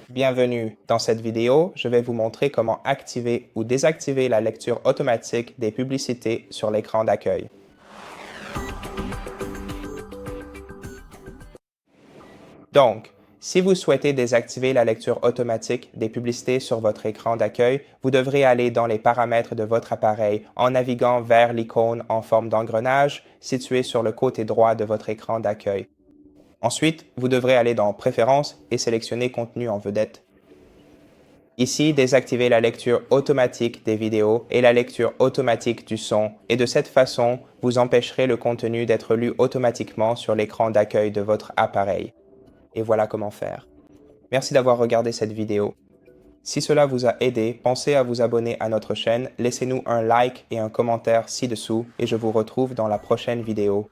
Bienvenue. Dans cette vidéo, je vais vous montrer comment activer ou désactiver la lecture automatique des publicités sur l'écran d'accueil. Donc, si vous souhaitez désactiver la lecture automatique des publicités sur votre écran d'accueil, vous devrez aller dans les paramètres de votre appareil en naviguant vers l'icône en forme d'engrenage située sur le côté droit de votre écran d'accueil. Ensuite, vous devrez aller dans Préférences et sélectionner Contenu en vedette. Ici, désactivez la lecture automatique des vidéos et la lecture automatique du son, et de cette façon, vous empêcherez le contenu d'être lu automatiquement sur l'écran d'accueil de votre appareil. Et voilà comment faire. Merci d'avoir regardé cette vidéo. Si cela vous a aidé, pensez à vous abonner à notre chaîne, laissez-nous un like et un commentaire ci-dessous et je vous retrouve dans la prochaine vidéo.